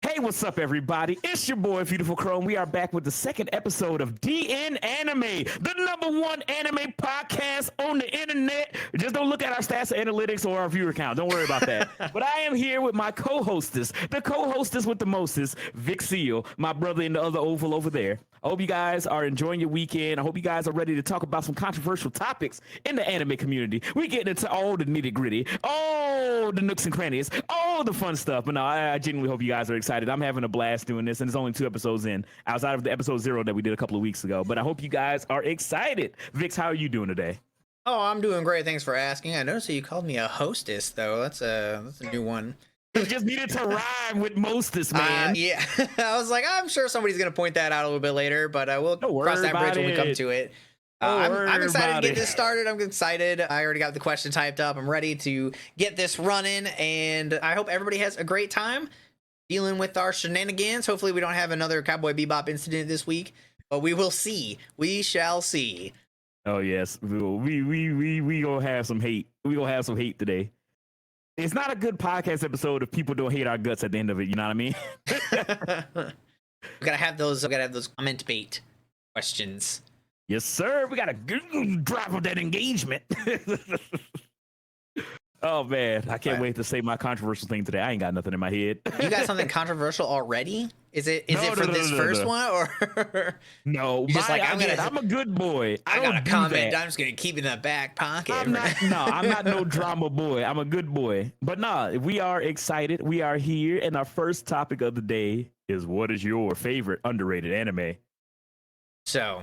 Hey, what's up, everybody? It's your boy, Beautiful Krow, and we are back with the second episode of DNanime, the #1 anime podcast on the internet. Just don't look at our stats or analytics or our viewer count. Don't worry about that. But I am here with my co-hostess, the co-hostess with the mostest, Vic Seal, my brother in the other oval over there. I hope you guys are enjoying your weekend. I hope you guys are ready to talk about some controversial topics in the anime community. We get into all the nitty gritty, all the nooks and crannies, all the fun stuff. But no, I genuinely hope you guys are excited. I'm having a blast doing this, and it's only 2 episodes in, outside of the episode 0 that we did a couple of weeks ago. But I hope you guys are excited. Vix, how are you doing today? Oh, I'm doing great. Thanks for asking. I noticed that you called me a hostess, though. That's a new one. It just needed to rhyme with mostest, man. Yeah. I was like, I'm sure somebody's going to point that out a little bit later, but we'll cross that bridge when we come to it. I'm excited to get this started. I'm excited. I already got the question typed up. I'm ready to get this running, and I hope everybody has a great time dealing with our shenanigans. Hopefully we don't have another Cowboy Bebop incident this week, but we will see. We shall see. Oh, yes. We gonna have some hate. We gonna have some hate today. It's not a good podcast episode if people don't hate our guts at the end of it. You know what I mean? We gotta have those comment bait questions. Yes, sir. We gotta drive up that engagement. Oh man, I can't wait to say my controversial thing today. I ain't got nothing in my head. You got something controversial already? Is it for this first one, or no? Just like I'm a good boy. I got a comment. I'm just gonna keep it in the back pocket. I'm not no drama boy. I'm a good boy. But nah, we are excited. We are here, and our first topic of the day is, what is your favorite underrated anime? So,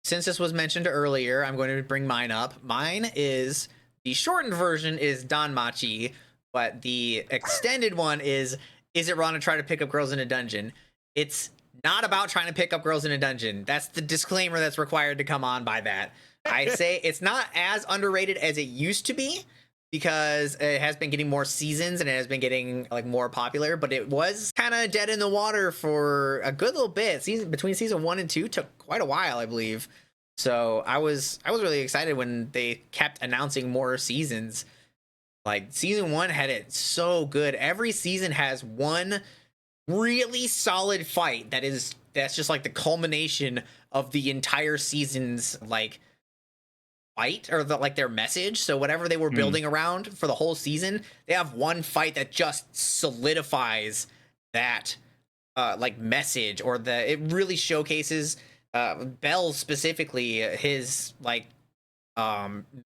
since this was mentioned earlier, I'm going to bring mine up. Mine is, the shortened version is Danmachi, but the extended one is it wrong to try to pick up girls in a dungeon? It's not about trying to pick up girls in a dungeon. That's the disclaimer that's required to come on by that. I say it's not as underrated as it used to be, because it has been getting more seasons and it has been getting like more popular, but it was kind of dead in the water for a good little bit. Between season 1 and 2 took quite a while, I believe. So I was really excited when they kept announcing more seasons. Like, season 1 had it so good. Every season has one really solid fight that's just like the culmination of the entire season's like fight, or their message. So whatever they were building around for the whole season, they have one fight that just solidifies that like message, or it really showcases Bell specifically, his like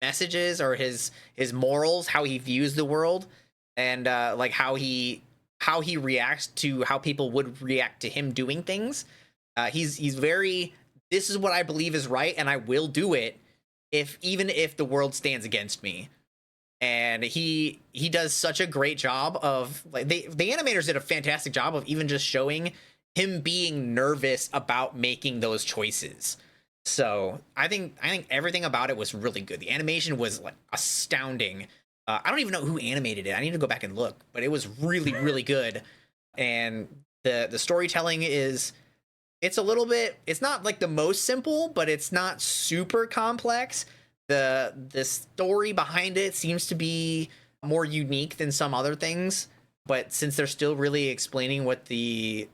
messages, or his morals, how he views the world, and like how he reacts to how people would react to him doing things. He's very, this is what I believe is right, and I will do it even if the world stands against me. And he does such a great job of, like, the animators did a fantastic job of even just showing him being nervous about making those choices. So I think everything about it was really good. The animation was like astounding. I don't even know who animated it. I need to go back and look, but it was really, really good. And the storytelling it's a little bit, it's not like the most simple, but it's not super complex. The story behind it seems to be more unique than some other things, but since they're still really explaining what the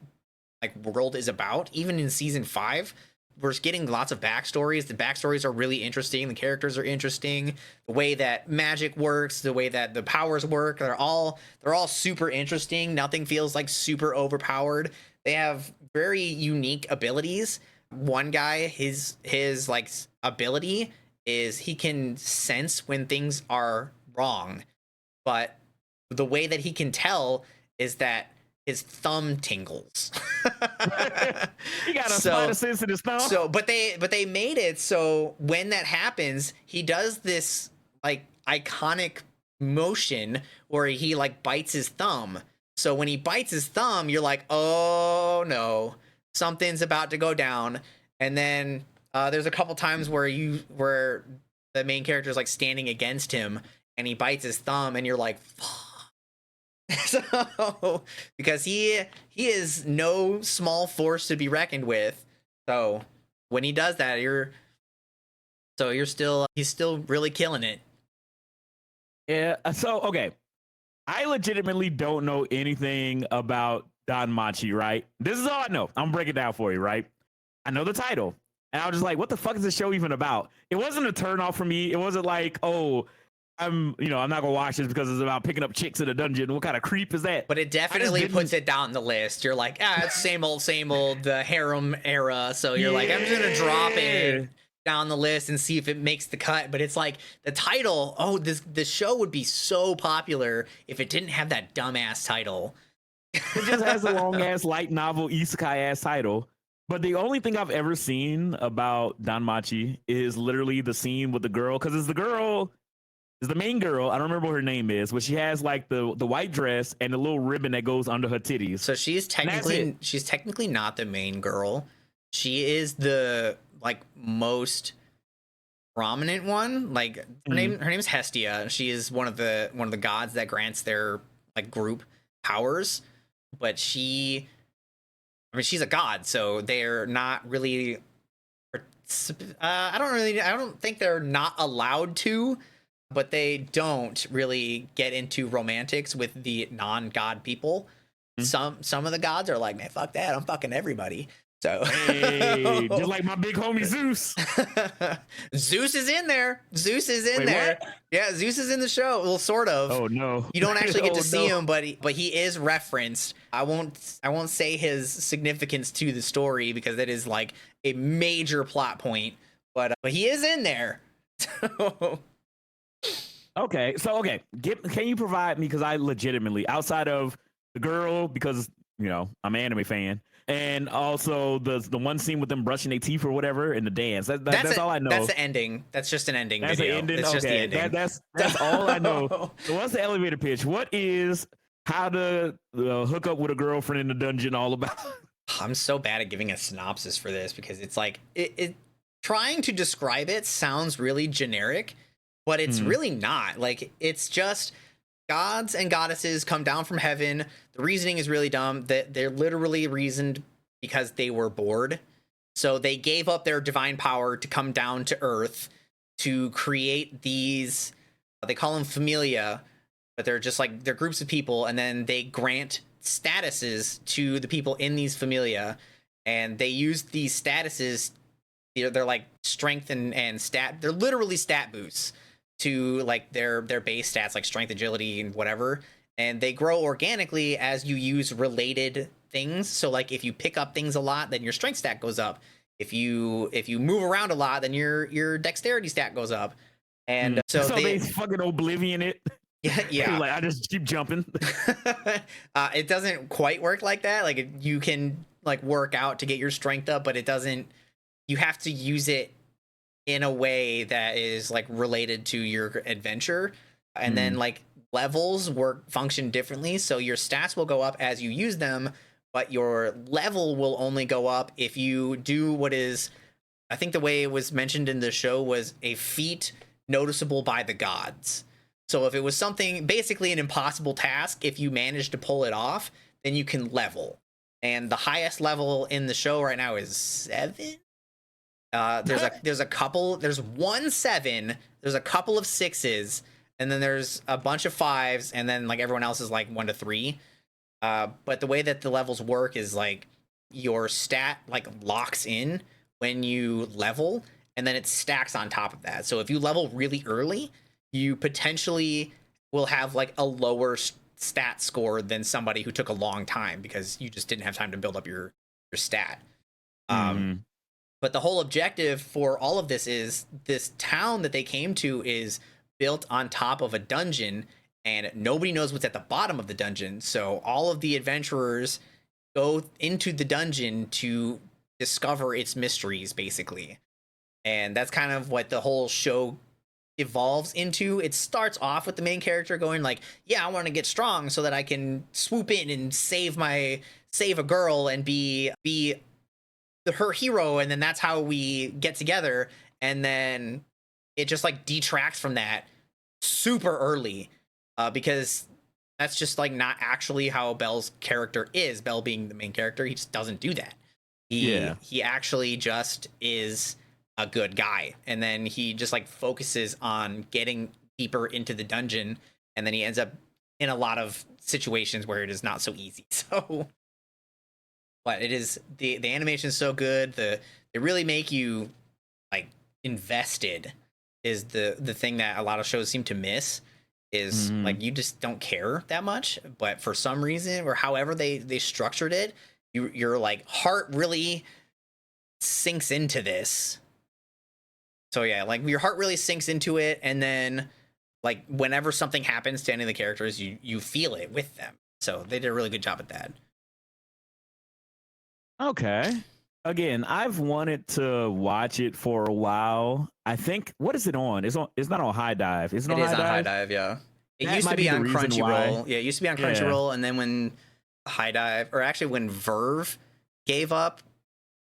like world is about, even in season 5, we're getting lots of backstories. The backstories are really interesting. The characters are interesting. The way that magic works, the way that the powers work, they're all super interesting. Nothing feels like super overpowered. They have very unique abilities. One guy, his like ability is he can sense when things are wrong, but the way that he can tell is that his thumb tingles. He got a spider sense in his thumb. So, but they made it so when that happens, he does this like iconic motion where he like bites his thumb. So when he bites his thumb, you're like, oh no, something's about to go down. And then there's a couple times where the main character is like standing against him, and he bites his thumb, and you're like, fuck. So, because he is no small force to be reckoned with. So when he does that, he's still really killing it. Yeah. So okay, I legitimately don't know anything about Danmachi, right? This is all I know. I'm breaking it down for you, right? I know the title. And I was just like, what the fuck is this show even about? It wasn't a turn off for me. It wasn't like, oh, I'm not gonna watch this because it's about picking up chicks in a dungeon. What kind of creep is that? But it definitely puts it down the list. You're like, it's same old, the harem era. So you're like, I'm just gonna drop it down the list and see if it makes the cut. But it's like the title. Oh, this show would be so popular if it didn't have that dumbass title. It just has a long ass light novel isekai ass title. But the only thing I've ever seen about Danmachi is literally the scene with the girl, because it's the girl. Is the main girl. I don't remember what her name is, but she has like the white dress and the little ribbon that goes under her titties. So she's technically not the main girl. She is the like most prominent one. Like her name is Hestia. She is one of the gods that grants their like group powers. But she's a god, so they're not really. I don't think they're not allowed to. But they don't really get into romantics with the non-god people. Some of the gods are like, man, fuck that, I'm fucking everybody. So hey, just like my big homie Zeus. Zeus is in there. What? Yeah, Zeus is in the show. Well, sort of. Oh no. You don't actually get to see him, but he is referenced. I won't say his significance to the story because that is like a major plot point. But he is in there. Okay, so can you provide me, because I legitimately, outside of the girl, because I'm an anime fan, and also the one scene with them brushing their teeth or whatever in the dance. That's all I know. That's the ending. That's just an ending. That's video. The ending. It's okay, just the ending. That's all I know. So what's the elevator pitch? What is how to hook up with a girlfriend in the dungeon all about? I'm so bad at giving a synopsis for this because it's like it trying to describe it sounds really generic. But it's really not. Like, it's just gods and goddesses come down from heaven. The reasoning is really dumb. That they're literally reasoned because they were bored. So they gave up their divine power to come down to Earth to create these, they call them familia, but they're just like, they're groups of people. And then they grant statuses to the people in these familia. And they use these statuses, they're like strength and stat. They're literally stat boosts to like their base stats, like strength, agility, and whatever, and they grow organically as you use related things. So like if you pick up things a lot, then your strength stat goes up. If you move around a lot, then your dexterity stat goes up. And so they fucking Oblivion it. Yeah. Like I just keep jumping. It doesn't quite work like that. Like you can like work out to get your strength up, but it doesn't. You have to use it in a way that is like related to your adventure, and then like levels function differently, so your stats will go up as you use them, but your level will only go up if you do what is, I think the way it was mentioned in the show, was a feat noticeable by the gods. So if it was something basically an impossible task, if you manage to pull it off, then you can level. And the highest level in the show right now is 7. There's a couple. There's 1 7. There's a couple of 6s, and then there's a bunch of 5s, and then like everyone else is like 1 to 3. But the way that the levels work is like your stat like locks in when you level, and then it stacks on top of that. So if you level really early, you potentially will have like a lower stat score than somebody who took a long time because you just didn't have time to build up your stat. But the whole objective for all of this is this town that they came to is built on top of a dungeon, and nobody knows what's at the bottom of the dungeon. So all of the adventurers go into the dungeon to discover its mysteries, basically. And that's kind of what the whole show evolves into. It starts off with the main character going like, yeah, I want to get strong so that I can swoop in and save a girl and be her hero, and then that's how we get together. And then it just like detracts from that super early, because that's just like not actually how Bell's character is. Bell being the main character, he just doesn't do that. He actually just is a good guy, and then he just like focuses on getting deeper into the dungeon, and then he ends up in a lot of situations where it is not so easy. So but it is the animation is so good. They really make you like invested. Is the thing that a lot of shows seem to miss. Is like you just don't care that much, but for some reason or however they structured it, your like heart really sinks into this. So yeah, like your heart really sinks into it, and then like whenever something happens to any of the characters, you feel it with them. So they did a really good job at that. Okay. Again, I've wanted to watch it for a while. I think what is it on? It's not on High Dive. Is it on It is High on High Dive? Dive, yeah. It That used to might be be the on reason why. Crunchyroll. Yeah, it used to be on Yeah. Crunchyroll, and then when High Dive, or actually when Verve gave up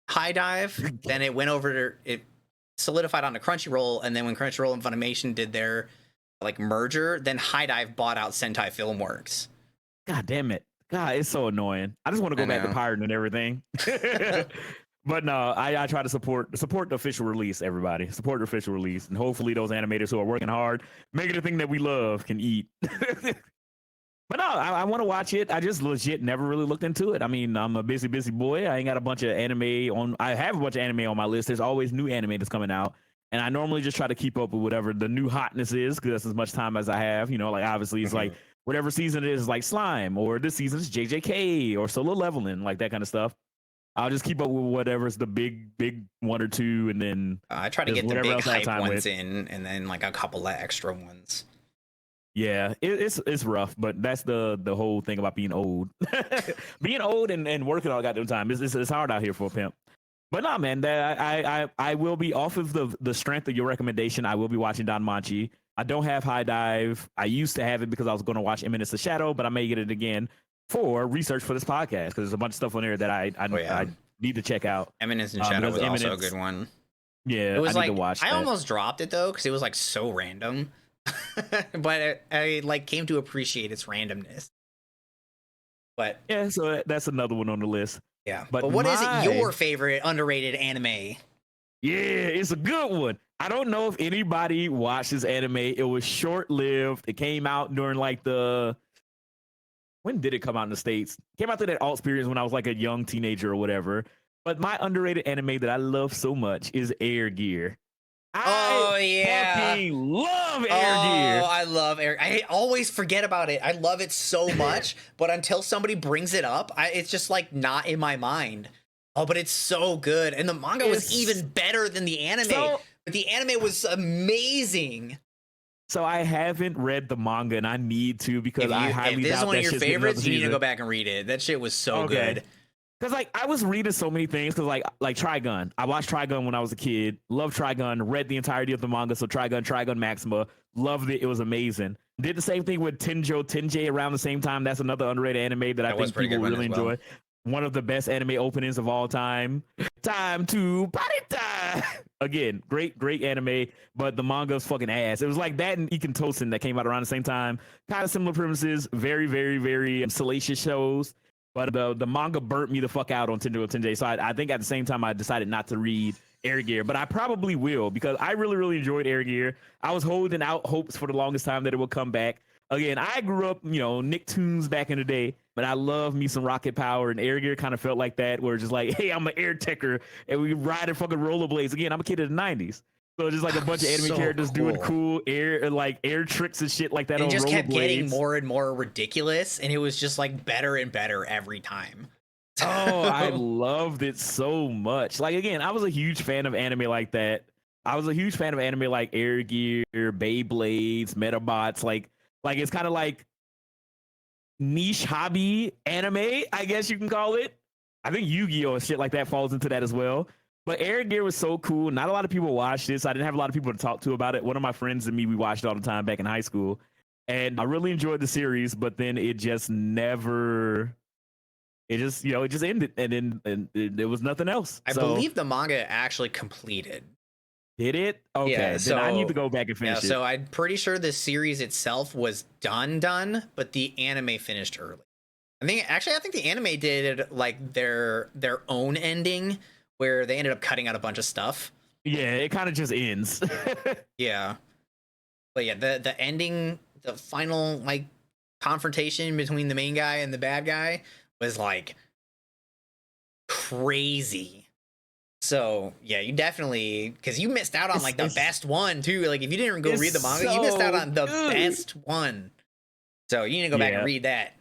High Dive, then it went over to it solidified onto Crunchyroll, and then when Crunchyroll and Funimation did their like merger, then High Dive bought out Sentai Filmworks. God damn it. God, it's so annoying. I just want to I go back to know. pirating and everything. But no, I try to support the official release, everybody. Support the official release. And hopefully those animators who are working hard, making the thing that we love can eat. But no, I want to watch it. I just legit never really looked into it. I mean, I'm a busy boy. I ain't got a bunch of anime on. I have a bunch of anime on my list. There's always new anime that's coming out, and I normally just try to keep up with whatever the new hotness is because that's as much time as I have. You know, like obviously it's like whatever season it is, like Slime, or this season is JJK or Solo Leveling, like that kind of stuff. I'll just keep up with whatever's the big one or two, and then I try to just get the whatever big else I have hype time ones with. in, and then like a couple of extra ones. Yeah, it's rough, but that's the whole thing about being old. Being old and working all goddamn time. It's hard out here for a pimp. But nah, man, that I will be off of the strength of your recommendation. I will be watching Don Manchi. I don't have High Dive. I used to have it because I was going to watch Eminence of Shadow, but I may get it again for research for this podcast because there's a bunch of stuff on there that I need to check out. Eminence and Shadow was because also a good one. Yeah, It was I like need to watch I that. almost dropped it though because it was like so random, but I like came to appreciate its randomness. But Yeah, so that's another one on the list. yeah, But but what is my- your favorite underrated anime? Yeah, it's a good one. I don't know if anybody watched this anime. It was short lived. It came out during like when did it come out in the States? It came out through that alt experience when I was like a young teenager or whatever. But my underrated anime that I love so much is Air Gear. Oh, I yeah. fucking love Air Gear. Oh, I love Air. I always forget about it. I love it so much, but until somebody brings it up, it's just like not in my mind. Oh, but it's so good, and the manga was even better than the anime. But the anime was amazing. So I haven't read the manga, and I need to because I highly if this doubt is one that of your shit's getting favorites, another you need to season. go back and read it. That shit was so good. Because like I was reading so many things because like Trigun. I watched Trigun when I was a kid. Loved Trigun. Read the entirety of the manga. So Trigun Maxima. Loved it. It was amazing. Did the same thing with Tenjei around the same time. That's another underrated anime that I think people really enjoy. One of the best anime openings of all time. Time to party time. Again, great anime, but the manga's fucking ass. It was like that and Iken Tosen that came out around the same time. Kind of similar premises. Very salacious shows. But the manga burnt me the fuck out on Tenjei. So I think at the same time I decided not to read Air Gear, but I probably will because I really enjoyed Air Gear. I was holding out hopes for the longest time that it would come back. Again, I grew up, Nicktoons back in the day, but I love me some Rocket Power, and Air Gear kind of felt like that, where it's just like, hey, I'm an air techer, and we ride fucking rollerblades. Again, I'm a kid of the 90s. So just like a bunch of anime characters doing cool air tricks and shit like that. And on just kept getting rollerblades. more and more ridiculous, and it was just like better and better every time. Oh, I loved it so much. Like again, I was a huge fan of anime like that. I was a huge fan of anime like Air Gear, Beyblades, Metabots. Like it's kind of like niche hobby anime, I guess you can call it. I think Yu-Gi-Oh and shit like that falls into that as well. But Air Gear was so cool. Not a lot of people watched this. I didn't have a lot of people to talk to about it. One of my friends and me, we watched it all the time back in high school. And I really enjoyed the series, but then it just never... It just ended, and then there was nothing else. I believe the manga actually completed. Did it? Okay, yeah, then I need to go back and finish it. So I'm pretty sure the series itself was done, but the anime finished early. I think the anime did like their own ending where they ended up cutting out a bunch of stuff. Yeah, it kind of just ends. Yeah, but yeah, the ending, the final like confrontation between the main guy and the bad guy was like crazy. So yeah, you definitely, because you missed out on like the best one too. Like if you didn't go read the manga, you missed out on the best one. So you need to go back and read that.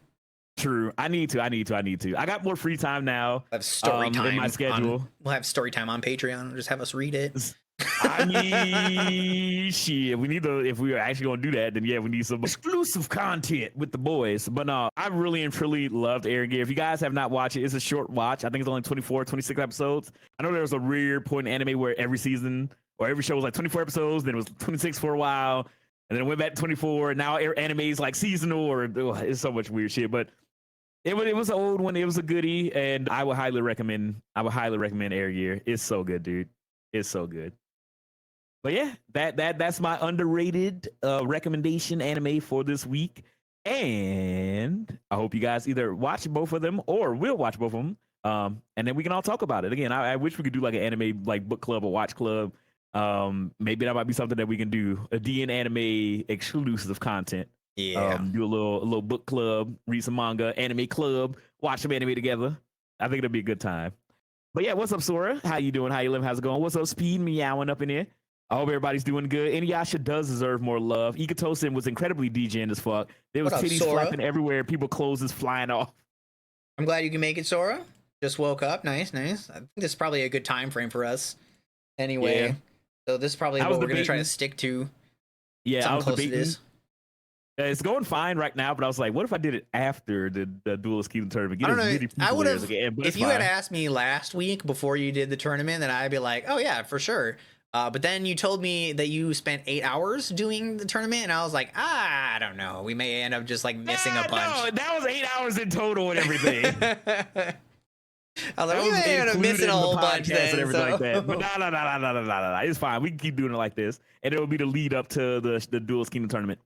True. I need to. I got more free time now. We'll have story time in my schedule. We'll have story time on Patreon. Just have us read it. I mean, shit. We need to. If we are actually gonna do that, then yeah, we need some exclusive content with the boys. But no, I really and truly loved Air Gear. If you guys have not watched it, it's a short watch. I think it's only 24, 26 episodes. I know there was a weird point in anime where every season or every show was like 24 episodes, then it was 26 for a while, and then it went back to 24. And now anime is like seasonal, or it's so much weird shit. But it was an old one. It was a goodie, and I would highly recommend. Air Gear. It's so good, dude. It's so good. But yeah, that's my underrated recommendation anime for this week. And I hope you guys either watch both of them or will watch both of them. And then we can all talk about it. Again, I wish we could do like an anime like book club or watch club. Maybe that might be something that we can do. A DNanime exclusive content. Yeah. Do a little book club, read some manga, anime club, watch some anime together. I think it'll be a good time. But yeah, what's up, Sora? How you doing? How you living? How's it going? What's up, Speed? Meowing up in here. I hope everybody's doing good. Inuyasha does deserve more love. Ikitosen was incredibly degen as fuck. There was titties flapping everywhere. People clothes is flying off. I'm glad you can make it, Sora. Just woke up. Nice. I think this is probably a good time frame for us. Anyway, so this is probably what we're going to try to stick to. Yeah, I was debating. It's going fine right now, but I was like, what if I did it after the Duelist Kingdom tournament? I don't know. I would have, if you had asked me last week before you did the tournament, then I'd be like, oh yeah, for sure. But then you told me that you spent 8 hours doing the tournament, and I was like, I don't know. We may end up just like missing a bunch. No, that was 8 hours in total and everything. I was like, we may end up missing a whole bunch then. And everything like that. But no. It's fine. We can keep doing it like this, and it will be the lead up to the Duelist Kingdom tournament.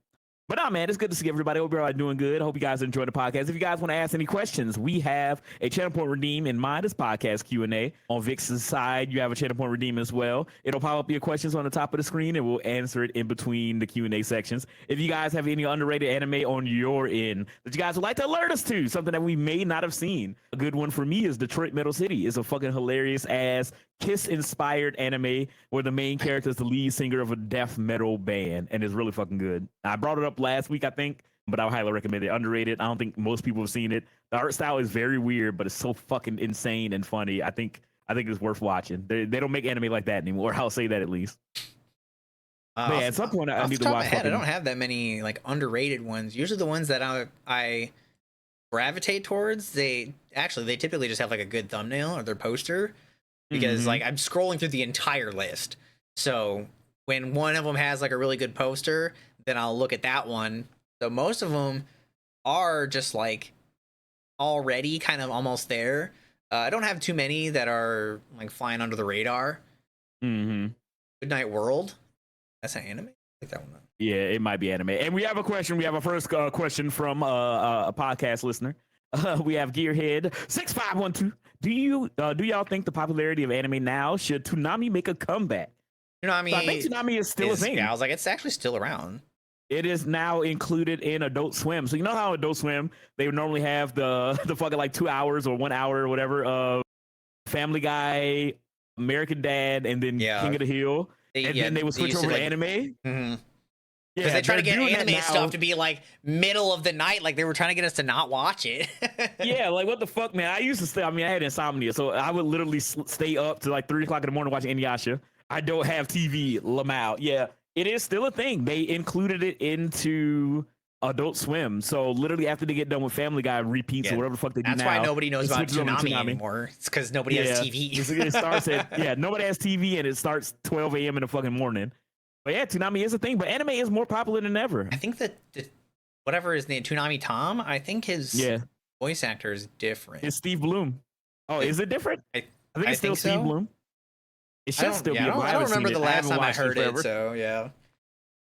But nah, man, it's good to see everybody. Hope you're all doing good. Hope you guys enjoy the podcast. If you guys want to ask any questions, we have a channel point redeem in mind. It's podcast Q&A. On Vix's side, you have a channel point redeem as well. It'll pop up your questions on the top of the screen, and we'll answer it in between the Q&A sections. If you guys have any underrated anime on your end that you guys would like to alert us to, something that we may not have seen. A good one for me is Detroit Metal City. It's a fucking hilarious ass Kiss-inspired anime where the main character is the lead singer of a death metal band, and it's really fucking good. I brought it up last week, I think, but I would highly recommend it. Underrated. I don't think most people have seen it. The art style is very weird, but it's so fucking insane and funny. I think it's worth watching. They don't make anime like that anymore. I'll say that at least. But yeah, at some point I need to watch. I don't have that many like underrated ones. Usually the ones that I gravitate towards, they typically just have like a good thumbnail or their poster. Because like I'm scrolling through the entire list. So when one of them has like a really good poster, then I'll look at that one. So most of them are just like already kind of almost there. I don't have too many that are like flying under the radar. Good Night World. That's an anime? Like that one. Yeah, it might be anime. And we have a question. We have a first question from a podcast listener. We have Gearhead 6512. Do y'all think the popularity of anime now should Toonami make a comeback? Tsunami, so I think Toonami is still a thing. Yeah, I was like, it's actually still around. It is now included in Adult Swim. So you know how Adult Swim, they would normally have the fucking like 2 hours or 1 hour or whatever of Family Guy, American Dad, and then King of the Hill. Then they would switch over to anime. Because they try to get anime stuff to be like middle of the night, like they were trying to get us to not watch it. Yeah, like what the fuck, man? I used to stay. I mean, I had insomnia, so I would literally stay up to like 3 o'clock in the morning watching Inuyasha. I don't have TV, Lamau. Yeah, it is still a thing. They included it into Adult Swim, so literally after they get done with Family Guy repeats or whatever the fuck they do now. That's why nobody knows about Toonami anymore. It's because nobody has TV. It starts at nobody has TV, and it starts 12 a.m. in the fucking morning. But yeah, Toonami is a thing, but anime is more popular than ever. I think that whatever his name, Toonami Tom, I think his voice actor is different. It's Steve Bloom. Oh, is it different? I think it's still Steve Bloom. It should still be. I don't remember the last time I heard it, so yeah.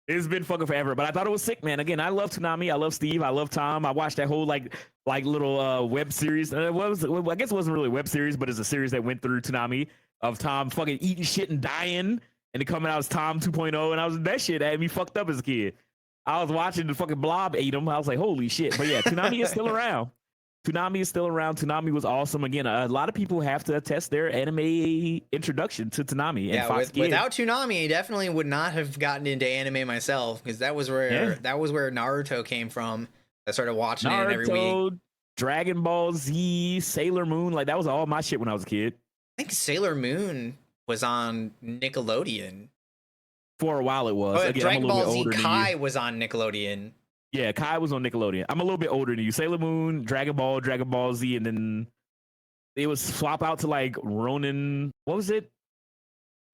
It's been fucking forever, but I thought it was sick, man. Again, I love Toonami. I love Steve. I love Tom. I watched that whole like little web series. I guess it wasn't really a web series, but it's a series that went through Toonami of Tom fucking eating shit and dying. And it coming out as Tom 2.0, and I was that shit had me fucked up as a kid. I was watching the fucking Blob ate him. I was like, holy shit. But yeah, Toonami is still around. Toonami is still around. Toonami was awesome. Again, a lot of people have to attest their anime introduction to Toonami and Yeah, Fox Kids. without Toonami, I definitely would not have gotten into anime myself, because that was where Naruto came from. I started watching it every week. Dragon Ball Z, Sailor Moon, like that was all my shit when I was a kid. I think Sailor Moon was on Nickelodeon. For a while it was. Oh, Again, Dragon Ball Z Kai you. was on Nickelodeon. Yeah, Kai was on Nickelodeon. I'm a little bit older than you. Sailor Moon, Dragon Ball Z, and then it was swap out to like Ronin. What was it?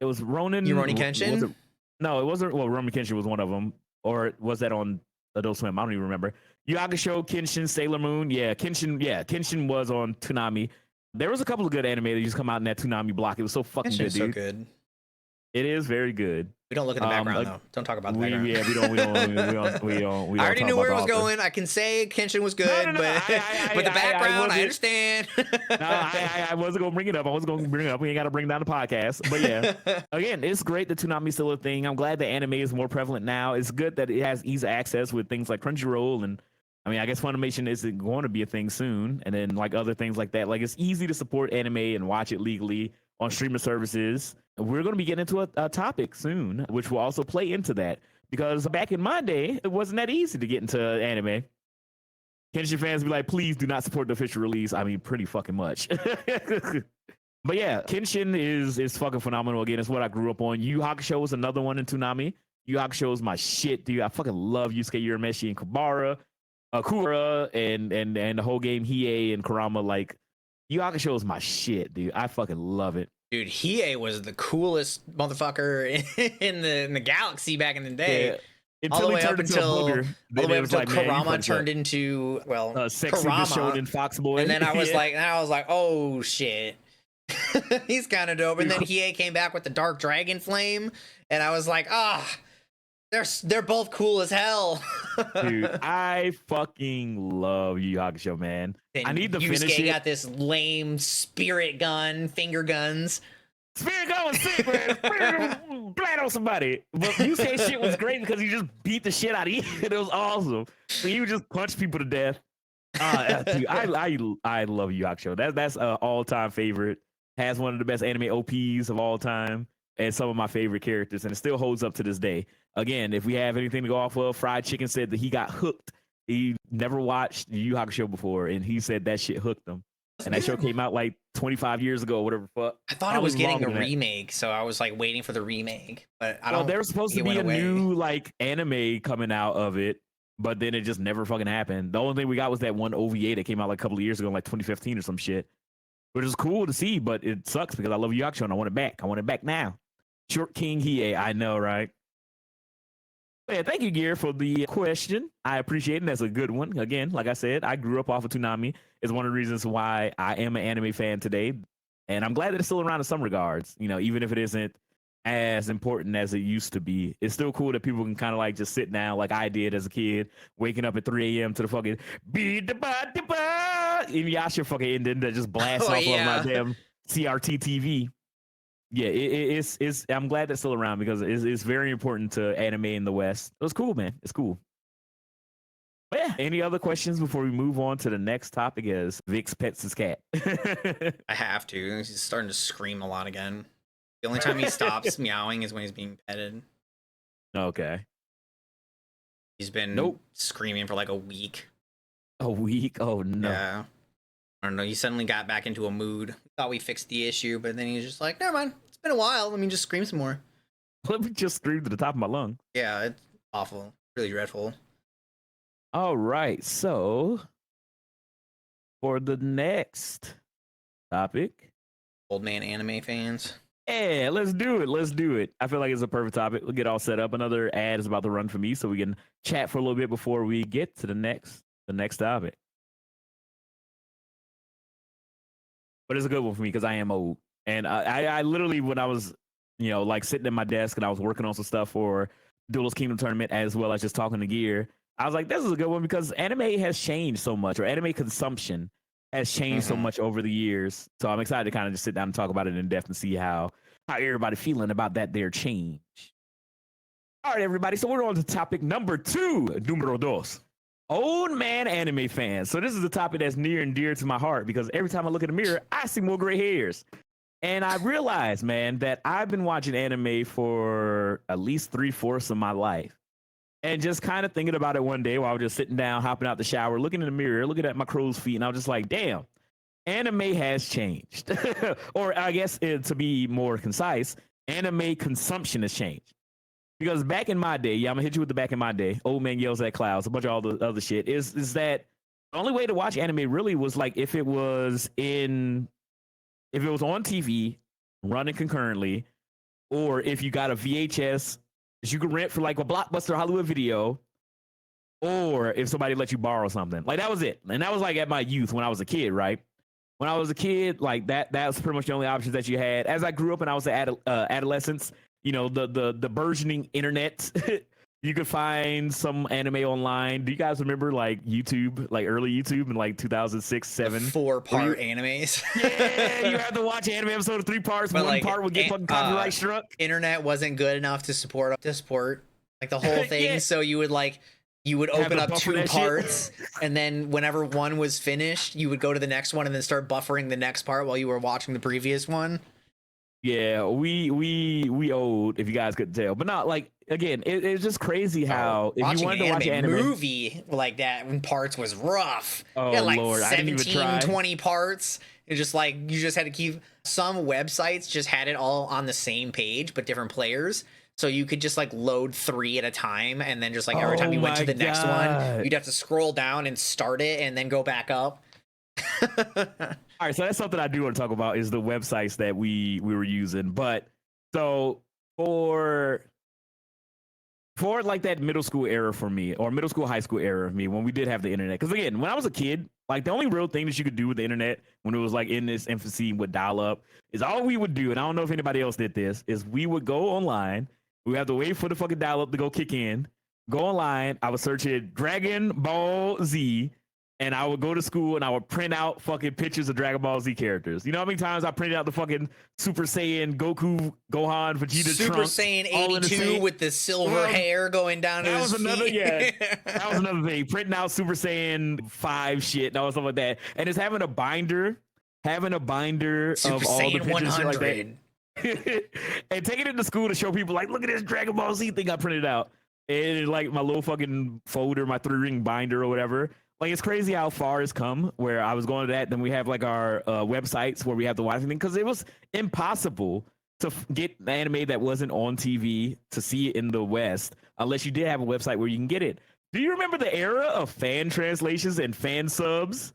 It was Ronin. Rurouni Kenshin? No, it wasn't. Well, Rurouni Kenshin was one of them. Or was that on Adult Swim? I don't even remember. Yu Hakusho, Kenshin, Sailor Moon. Yeah, Kenshin was on Toonami. There was a couple of good anime that used to come out in that Toonami block. It was so fucking good, dude. So good. It is very good. We don't look at the background though. Don't talk about the background. Yeah, we don't. I already knew where it was going. I can say Kenshin was good, but the background, I understand. I wasn't gonna bring it up. We ain't got to bring down the podcast. But yeah, again, it's great that Toonami's still a thing. I'm glad the anime is more prevalent now. It's good that it has easy access with things like Crunchyroll, and I mean, I guess Funimation isn't going to be a thing soon, and then like other things like that. Like it's easy to support anime and watch it legally on streaming services. We're going to be getting into a topic soon, which will also play into that, because back in my day, it wasn't that easy to get into anime. Kenshin fans be like, please do not support the official release. I mean, pretty fucking much. But yeah, Kenshin is fucking phenomenal. Again, it's what I grew up on. Yu Hakusho was another one in Toonami. Yu Hakusho is my shit, dude. I fucking love Yusuke Urameshi and Kura, and the whole game, Hiei and Kurama. Like, Yu Hakusho is my shit, dude. I fucking love it. Dude, Hiei was the coolest motherfucker in the galaxy back in the day. Yeah. All the way up until like, Kurama turned into sexy Shonen Fox boy. And then I was like, oh shit. He's kind of dope. And then Hiei came back with the Dark Dragon Flame, and I was like, they're both cool as hell. Dude, I fucking love Yu Yu Hakusho, man. And I need to finish it. Got this lame spirit gun, finger guns. Spirit gun was sick, man. Blast on somebody. But Yusuke shit was great because he just beat the shit out of you. It was awesome. So he would just punch people to death. Dude, I love Yu Yu Hakusho. That's an all-time favorite. Has one of the best anime OPs of all time, and some of my favorite characters, and it still holds up to this day. Again, if we have anything to go off of, Fried Chicken said that he got hooked. He never watched Yu Yu Hakusho before, and he said that shit hooked him. And that show came out like 25 years ago, whatever the fuck. I thought it was getting a remake, so I was like waiting for the remake. But I don't. There was supposed to be a new like anime coming out of it, but then it just never fucking happened. The only thing we got was that one OVA that came out like a couple of years ago, like 2015 or some shit, which is cool to see, but it sucks because I love Yu Yu Hakusho and I want it back. I want it back now. Short King Hiei, I know, right? Yeah, thank you, Gear, for the question. I appreciate it. That's a good one. Again, like I said, I grew up off of Toonami. It's one of the reasons why I am an anime fan today. And I'm glad that it's still around in some regards. You know, even if it isn't as important as it used to be, it's still cool that people can kind of like just sit down like I did as a kid, waking up at 3 a.m. to the fucking Inuyasha fucking ending that just blasts off of my damn CRT TV. Yeah, it's. I'm glad that's still around because it's very important to anime in the West. It was cool, man. It's cool. But yeah, any other questions before we move on to the next topic? Is Vix pets his cat? I have to. He's starting to scream a lot again. The only time he stops meowing is when he's being petted. Okay. He's been screaming for like a week. A week? Oh no. Yeah. I don't know. He suddenly got back into a mood. Thought we fixed the issue, but then he was just like, never mind. It's been a while. Let me just scream some more. Let me just scream to the top of my lung. Yeah, it's awful. Really dreadful. All right. So for the next topic, old man anime fans. Yeah, let's do it. Let's do it. I feel like it's a perfect topic. We'll get all set up. Another ad is about to run for me, so we can chat for a little bit before we get to the next topic. But it's a good one for me because I am old. And I literally, when I was, like sitting at my desk and I was working on some stuff for Duelist Kingdom tournament, as well as just talking to Gear, I was like, this is a good one because anime has changed so much, or anime consumption has changed so much over the years. So I'm excited to kind of just sit down and talk about it in depth and see how everybody feeling about their change. All right, everybody. So we're on to topic number 2, numero dos. old man anime fans. So this is a topic that's near and dear to my heart because every time I look in the mirror, I see more gray hairs. And I realized, man, that I've been watching anime for at least 3/4 of my life. And just kind of thinking about it one day while I was just sitting down, hopping out the shower, looking in the mirror, looking at my crow's feet, and I was just like, damn, anime has changed. Or I guess to be more concise, anime consumption has changed. Because back in my day, yeah, I'm gonna hit you with the back in my day. Old man yells at clouds, a bunch of all the other shit. Is that the only way to watch anime really was like if it was on TV, running concurrently, or if you got a VHS that you could rent for like a Blockbuster Hollywood Video, or if somebody let you borrow something. Like that was it. And that was like at my youth when I was a kid, right? When I was a kid, like that was pretty much the only options that you had. As I grew up and I was an adolescence, you know, the burgeoning internet. You could find some anime online. Do you guys remember like YouTube, like early YouTube in like 2006, 7? 4-part animes. Yeah, you had to watch an anime episode of 3 parts. But one like, part would get fucking copyright struck. Internet wasn't good enough to support like the whole thing. Yeah. So you would open up 2 parts, and then whenever one was finished, you would go to the next one and then start buffering the next part while you were watching the previous one. Yeah, we old, if you guys could tell. But not like, again, it's just crazy how if you wanted to watch an anime movie like that in parts was rough. Oh, yeah, like Lord, 17, 20 parts. It's just like you just had to keep. Some websites just had it all on the same page, but different players. So you could just like load 3 at a time, and then just like every time you went to the next one, you'd have to scroll down and start it and then go back up. All right, so that's something I do want to talk about is the websites that we were using. But so for like that middle school era for me, or middle school, high school era of me, when we did have the internet, because again, when I was a kid, like the only real thing that you could do with the internet when it was like in this infancy with dial up is all we would do, and I don't know if anybody else did this, is we would go online. We would have to wait for the fucking dial up to go kick in, go online. I would search it Dragon Ball Z. And I would go to school and I would print out fucking pictures of Dragon Ball Z characters. You know how many times I printed out the fucking Super Saiyan, Goku, Gohan, Vegeta, Super Trunks, Saiyan 82 with the silver hair going down to his feet. That was another thing. Printing out Super Saiyan 5 shit and all stuff like that. And it's having a binder Super of all Saiyan the pictures 100. Like that. And taking it to school to show people like, look at this Dragon Ball Z thing I printed out. And like my little fucking folder, my 3-ring binder or whatever. Like, it's crazy how far it's come, where I was going to that. Then we have like our websites where we have to watch anything, because it was impossible to get the anime that wasn't on TV to see it in the West unless you did have a website where you can get it. Do you remember the era of fan translations and fan subs?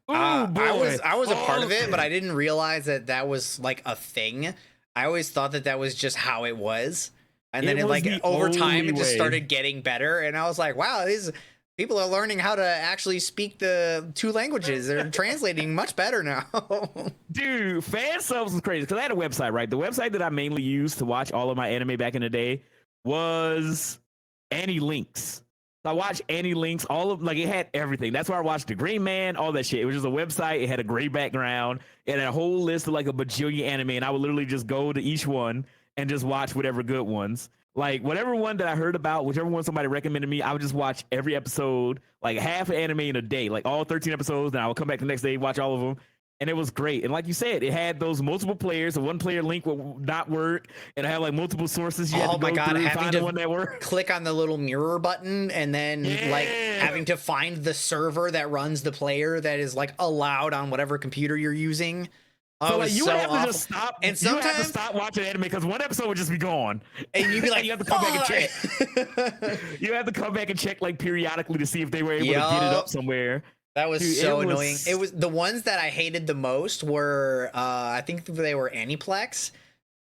Ooh, boy. I was a part of it, but I didn't realize that was like a thing. I always thought that was just how it was. And then it like over time it just started getting better, and I was like, wow, these people are learning how to actually speak the 2 languages. They're translating much better now. Dude, fan subs was crazy because I had a website, right? The website that I mainly used to watch all of my anime back in the day was Annie Links. So I watched Annie Links, it had everything. That's where I watched The Green Man, all that shit. It was just a website. It had a gray background. It had a whole list of like a bajillion anime, and I would literally just go to each one and just watch whatever good ones. Like, whatever one that I heard about, whichever one somebody recommended me, I would just watch every episode, like half an anime in a day, like all 13 episodes. Then I would come back the next day, watch all of them. And it was great. And like you said, it had those multiple players. The one player link would not work. And I had like multiple sources. You had to go through, find the one that worked. Click on the little mirror button and then like having to find the server that runs the player that is like allowed on whatever computer you're using. So like you would have to just stop, and sometimes you have to stop watching anime because one episode would just be gone, and you'd be like, you have to come back and check. You have to come back and check like periodically to see if they were able to get it up somewhere. That was so annoying. It was the ones that I hated the most were I think they were Aniplex.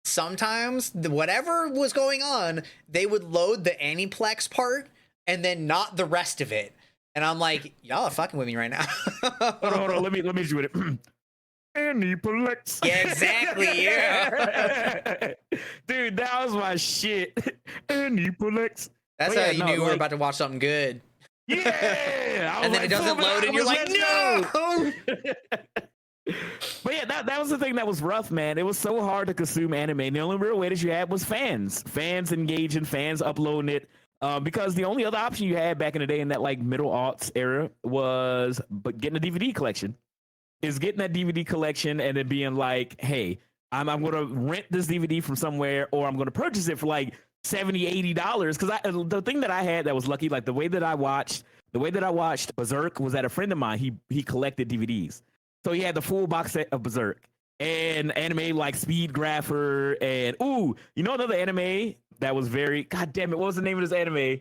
Sometimes whatever was going on, they would load the Aniplex part and then not the rest of it, and I'm like, y'all are fucking with me right now. hold on, let me do it. Aniplex. Yeah, exactly. Yeah. Dude, that was my shit. Aniplex. That's how you knew we were about to watch something good. Yeah. And then it doesn't load and you're like, no. But yeah, that was the thing that was rough, man. It was so hard to consume anime. And the only real way that you had was fans engaging, fans uploading it. Because the only other option you had back in the day in that like middle aughts era was but getting a DVD collection. Is getting that DVD collection and then being like, hey, I'm going to rent this DVD from somewhere or I'm going to purchase it for like $70, $80. Because the thing that I had that was lucky, like the way that I watched Berserk was that a friend of mine, he collected DVDs. So he had the full box set of Berserk and anime like Speed Grapher and another anime that was very, god damn it, what was the name of this anime?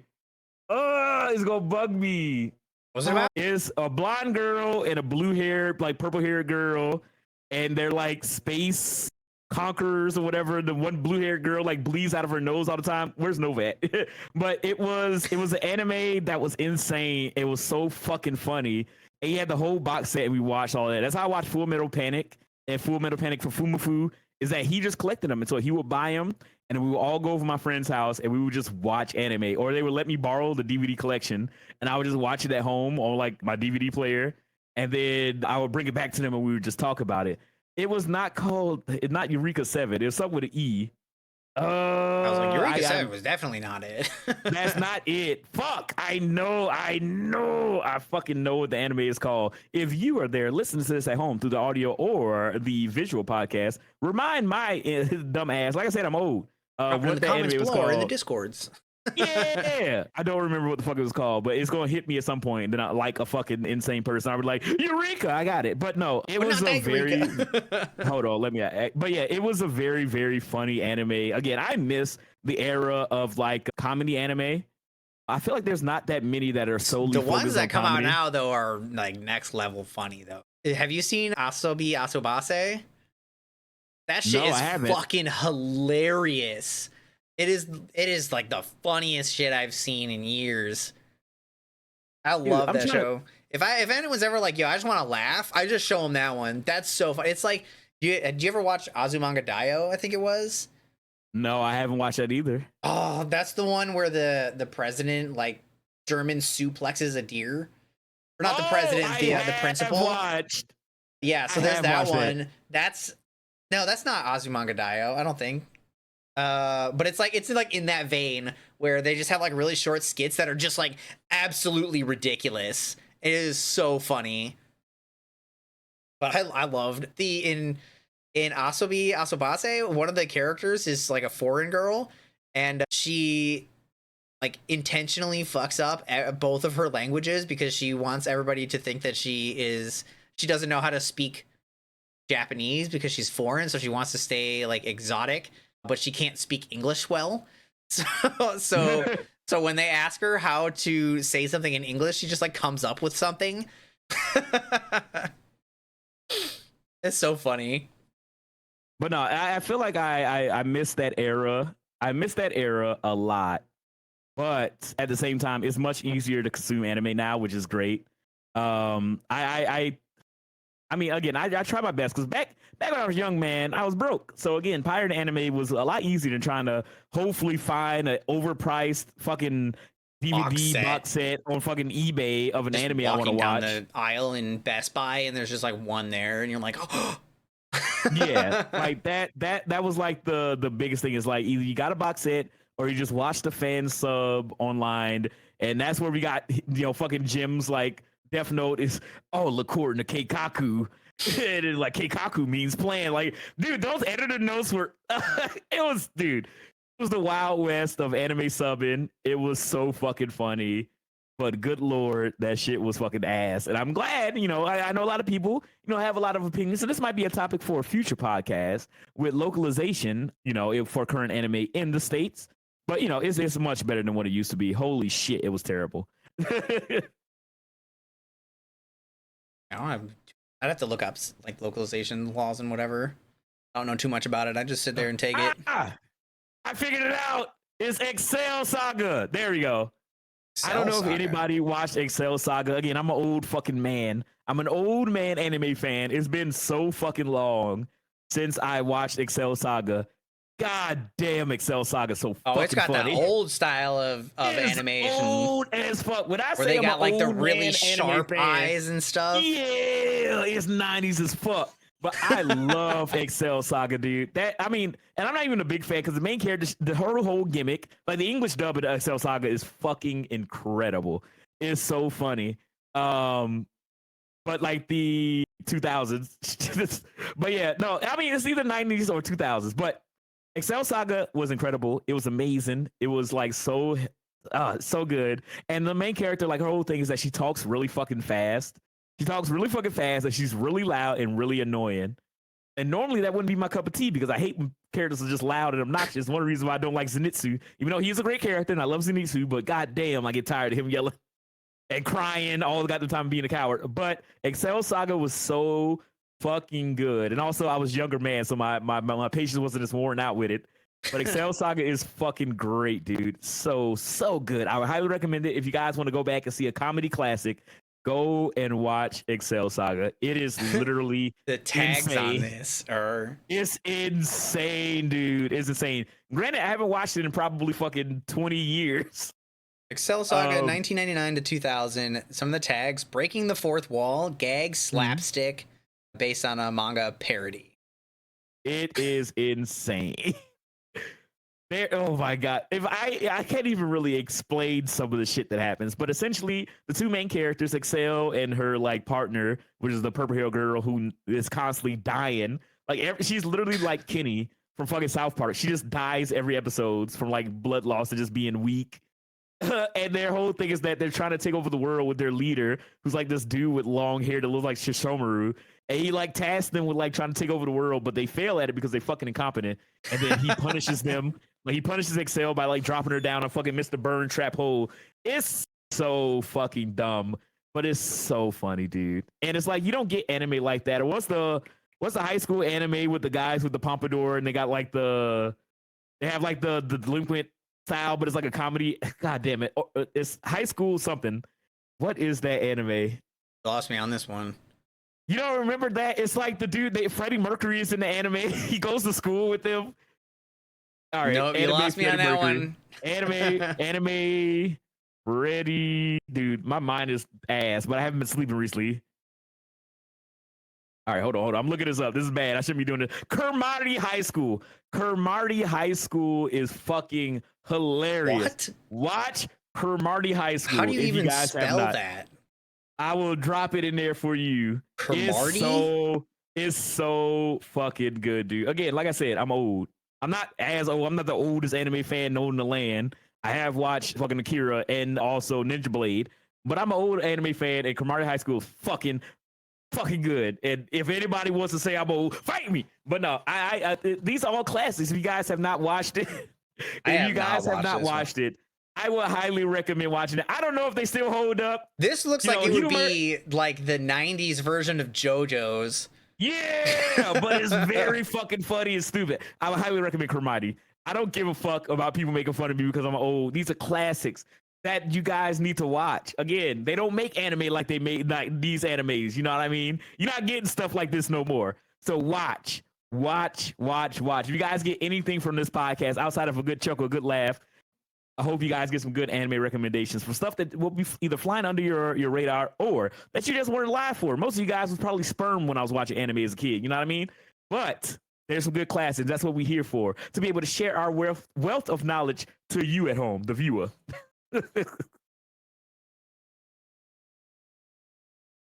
It's gonna bug me. What's it about? It's a blonde girl and a blue hair, like purple haired girl, and they're like space conquerors or whatever. The one blue haired girl like bleeds out of her nose all the time. Where's Nova at? But it was an anime that was insane. It was so fucking funny. And he had the whole box set and we watched all that. That's how I watched Full Metal Panic and Full Metal Panic for Fumafu, is that he just collected them. And so he would buy them and we would all go over my friend's house and we would just watch anime, or they would let me borrow the DVD collection and I would just watch it at home on like my DVD player. And then I would bring it back to them and we would just talk about it. It was not Eureka 7. It was something with an E. I was like, Eureka 7 was definitely not it. That's not it. Fuck. I know. I fucking know what the anime is called. If you are there listening to this at home through the audio or the visual podcast, remind my dumb ass. Like I said, I'm old. What the anime was called in the Discords. Yeah, I don't remember what the fuck it was called, but it's gonna hit me at some point. And then I like a fucking insane person. I would like Eureka, I got it. But no, it was a very hold on, let me but yeah, it was a very, very funny anime. Again, I miss the era of like comedy anime. I feel like there's not that many that are solely the ones that come comedy. out now though are like next level funny though. Have you seen Asobi Asobase? That shit is fucking hilarious. It is like the funniest shit I've seen in years. I love that show. If anyone's ever like, yo, I just want to laugh, I just show them that one. That's so funny. It's like, do you ever watch Azumanga Daioh? I think it was. No, I haven't watched that either. Oh, that's the one where the president like German suplexes a deer. Or not the president, the principal. Watched. Yeah, so there's that one. That's not Azumanga Daioh, I don't think. But it's like in that vein where they just have like really short skits that are just like absolutely ridiculous. It is so funny. But I loved in Asobi Asobase, one of the characters is like a foreign girl, and she like intentionally fucks up both of her languages because she wants everybody to think that she doesn't know how to speak Japanese because she's foreign, so she wants to stay like exotic, but she can't speak English well. So when they ask her how to say something in English, she just like comes up with something. It's so funny. But no, I feel like I miss that era. I miss that era a lot. But at the same time, it's much easier to consume anime now, which is great. I mean, again, I try my best because back when I was young, man, I was broke. So again, pirating anime was a lot easier than trying to hopefully find an overpriced fucking DVD box set on fucking eBay of an just anime I want to watch. Down the aisle in Best Buy, and there's just like one there, and you're like, oh. Yeah, like that was like the biggest thing is like either you got a box set or you just watch the fan sub online, and that's where we got fucking gems like Death Note is according to Keikaku. It is like Keikaku means plan. Like, dude, those editor notes were it was the Wild West of anime subbing. It was so fucking funny. But good lord, that shit was fucking ass. And I'm glad, I know a lot of people, have a lot of opinions. So this might be a topic for a future podcast with localization, for current anime in the States. But, it's much better than what it used to be. Holy shit, it was terrible. I'd have to look up like localization laws and whatever. I don't know too much about it. I just sit there and take it. I figured it out. It's Excel Saga. There we go. I don't know if anybody watched Excel Saga. Again, I'm an old fucking man. I'm an old man anime fan. It's been so fucking long since I watched Excel Saga. God damn, Excel Saga so fucking funny. It's got that old style of animation. Old as fuck. When I where say they got like the really sharp eyes and stuff. Yeah, it's 90s as fuck. But I love Excel Saga, dude. That I mean, and I'm not even a big fan because the main character, her whole gimmick, like the English dub of the Excel Saga, is fucking incredible. It's so funny. But like the 2000s, but yeah, no, I mean it's either 90s or 2000s. But Excel Saga was incredible. It was amazing. It was like so good. And the main character, like her whole thing is that she talks really fucking fast. She talks really fucking fast, and she's really loud and really annoying. And normally that wouldn't be my cup of tea because I hate when characters are just loud and obnoxious. One of the reasons why I don't like Zenitsu, even though he's a great character and I love Zenitsu, but goddamn, I get tired of him yelling and crying all the time being a coward. But Excel Saga was so fucking good. And also I was younger man, so my patience wasn't as worn out with it. But Excel Saga is fucking great, dude. So good. I would highly recommend it if you guys want to go back and see a comedy classic. Go and watch Excel Saga. It is literally the tags insane. on this are it's insane, dude. It's insane. Granted, I haven't watched it in probably fucking 20 years. Excel Saga 1999 to 2000. Some of the tags: breaking the fourth wall, gag, slapstick, based on a manga parody. It is insane. Oh my god! If I can't even really explain some of the shit that happens, but essentially the two main characters, Excel and her like partner, which is the purple hair girl who is constantly dying. Like she's literally like Kenny from fucking South Park. She just dies every episode from like blood loss and just being weak. And their whole thing is that they're trying to take over the world with their leader, who's like this dude with long hair that looks like Shishomaru. And he like tasks them with like trying to take over the world, but they fail at it because they're fucking incompetent. And then he punishes them. Like he punishes Excel by like dropping her down a fucking Mr. Burn trap hole. It's so fucking dumb, but it's so funny, dude. And it's like you don't get anime like that. Or what's the high school anime with the guys with the pompadour and they got like they have like the delinquent style, but it's like a comedy. God damn it. It's high school something. What is that anime? Lost me on this one. You don't remember that? It's like the dude Freddie Mercury is in the anime. He goes to school with them. All right. Nope, you lost me on that one. Anime Freddie. Dude, my mind is ass, but I haven't been sleeping recently. All right, hold on. I'm looking this up. This is bad. I shouldn't be doing this. Kermody High School. Kermody High School is fucking hilarious. What? Watch Kermody High School. How do you even spell that? I will drop it in there for you. Kermody? It's so fucking good, dude. Again, like I said, I'm old. I'm not as old. I'm not the oldest anime fan known in the land. I have watched fucking Akira and also Ninja Blade, but I'm an old anime fan, and Kermody High School is fucking good. And if anybody wants to say I'm old, fight me. But no, I these are all classics. If you guys have not watched it, I would highly recommend watching it. I don't know if they still hold up. This looks like it would be like the 90s version of JoJo's. Yeah, but it's very fucking funny and stupid. I would highly recommend Kermody. I don't give a fuck about people making fun of me because I'm old. These are classics that you guys need to watch. Again, they don't make anime like they made like these animes. You know what I mean? You're not getting stuff like this no more. So watch. If you guys get anything from this podcast outside of a good chuckle, a good laugh, I hope you guys get some good anime recommendations for stuff that will be either flying under your radar or that you just weren't live for. Most of you guys was probably sperm when I was watching anime as a kid. You know what I mean? But there's some good classics. That's what we're here for, to be able to share our wealth of knowledge to you at home, the viewer.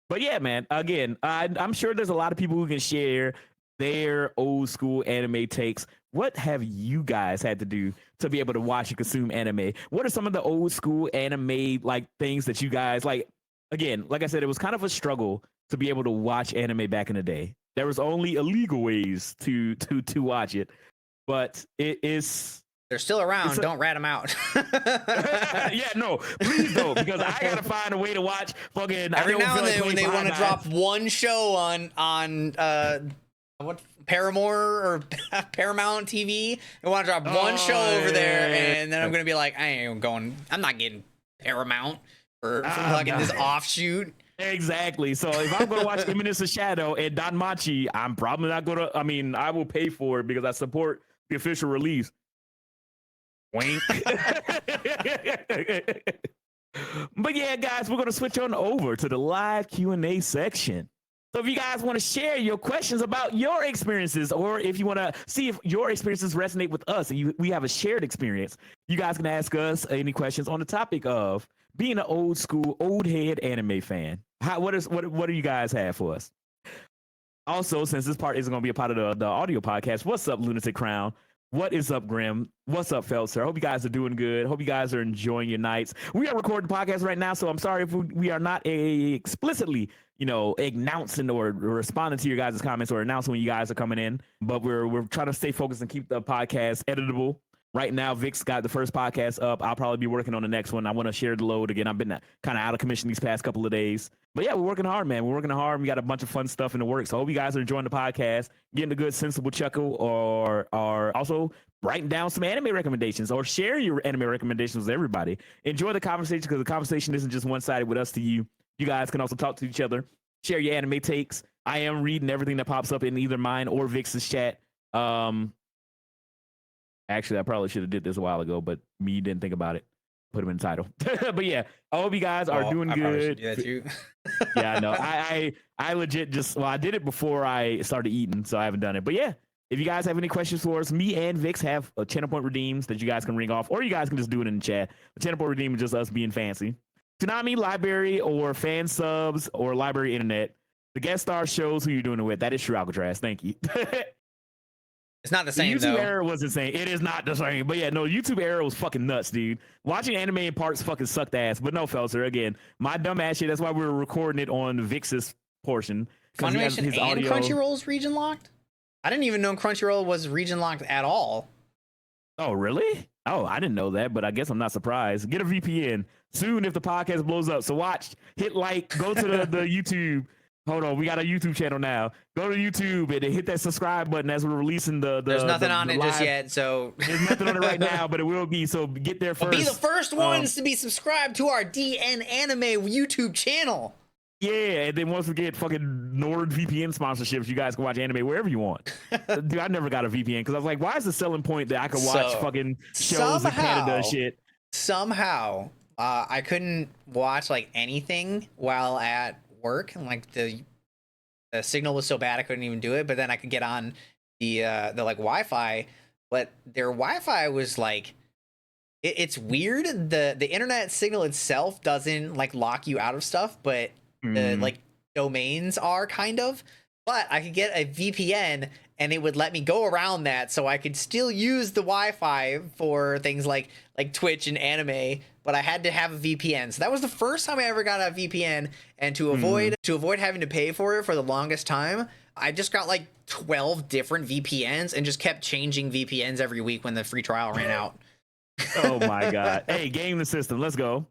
But yeah, man, again, I'm sure there's a lot of people who can share their old school anime takes. What have you guys had to do to be able to watch and consume anime? What are some of the old school anime like things that you guys like? Again, like I said, it was kind of a struggle to be able to watch anime back in the day. There was only illegal ways to watch it, but it is. They're still around. Don't rat them out. Yeah, no, please don't, because I gotta find a way to watch fucking. Every now and then, when they want to drop one show on what Paramore or Paramount TV, they want to drop one show over there, and then I'm gonna be like, I ain't going. I'm not getting Paramount for fucking this offshoot. Exactly. So if I'm gonna watch Eminence of Shadow and Danmachi, I'm probably not gonna. I mean, I will pay for it because I support the official release. Wink. But yeah, guys, we're gonna switch on over to the live Q&A section. So if you guys want to share your questions about your experiences, or if you want to see if your experiences resonate with us and we have a shared experience, you guys can ask us any questions on the topic of being an old school, old head anime fan. What do you guys have for us? Also, since this part isn't going to be a part of the audio podcast, what's up, Lunatic Crown? What is up, Grim? What's up, Feltzer? Hope you guys are doing good. Hope you guys are enjoying your nights. We are recording the podcast right now, so I'm sorry if we are not explicitly, announcing or responding to your guys' comments or announcing when you guys are coming in. But we're trying to stay focused and keep the podcast editable. Right now, Vic's got the first podcast up. I'll probably be working on the next one. I want to share the load again. I've been kind of out of commission these past couple of days. But yeah, we're working hard, man. We're working hard. We got a bunch of fun stuff in the works. So I hope you guys are enjoying the podcast, getting a good, sensible chuckle, or also writing down some anime recommendations or share your anime recommendations with everybody. Enjoy the conversation because the conversation isn't just one-sided with us to you. You guys can also talk to each other, share your anime takes. I am reading everything that pops up in either mine or Vix's chat. Actually, I probably should have did this a while ago, but me didn't think about it. Put them in the title. But yeah, I hope you guys are doing good. Yeah, too. Yeah, no, I legit I did it before I started eating, so I haven't done it. But yeah, if you guys have any questions for us, me and Vix have a channel point redeems that you guys can ring off, or you guys can just do it in the chat. The channel point redeem is just us being fancy. Tsunami, library, or fan subs, or library internet. The guest star shows who you're doing it with. That is true, Alcatraz. Thank you. It's not the same, the YouTube though. era was insane. It is not the same. But yeah, no, YouTube era was fucking nuts, dude. Watching anime in parts fucking sucked ass. But no, Felser, again, my dumb ass shit. That's why we were recording it on Vix's portion. Funimation and audio. Crunchyroll's region locked? I didn't even know Crunchyroll was region locked at all. Oh, really? Oh, I didn't know that, but I guess I'm not surprised. Get a VPN soon if the podcast blows up. So watch, hit like, go to the YouTube. Hold on, we got a YouTube channel now. Go to YouTube and hit that subscribe button as we're releasing the There's nothing on it just yet, so there's nothing on it right now, but it will be. So get there first. We'll be the first ones to be subscribed to our DNanime YouTube channel. Yeah, and then once we get fucking NordVPN sponsorships, you guys can watch anime wherever you want. Dude, I never got a VPN because I was like, why is the selling point that I could watch fucking shows in Canada and shit? Somehow, I couldn't watch like anything while at work, and like the signal was so bad I couldn't even do it. But then I could get on the like Wi-Fi, but their Wi-Fi was like it's weird. The internet signal itself doesn't like lock you out of stuff, but the like domains are kind of. But I could get a VPN and it would let me go around that, so I could still use the Wi-Fi for things like Twitch and anime, but I had to have a VPN. So that was the first time I ever got a VPN, and to avoid having to pay for it for the longest time, I just got like 12 different VPNs and just kept changing VPNs every week when the free trial ran out. Oh my god. Hey, game the system. Let's go.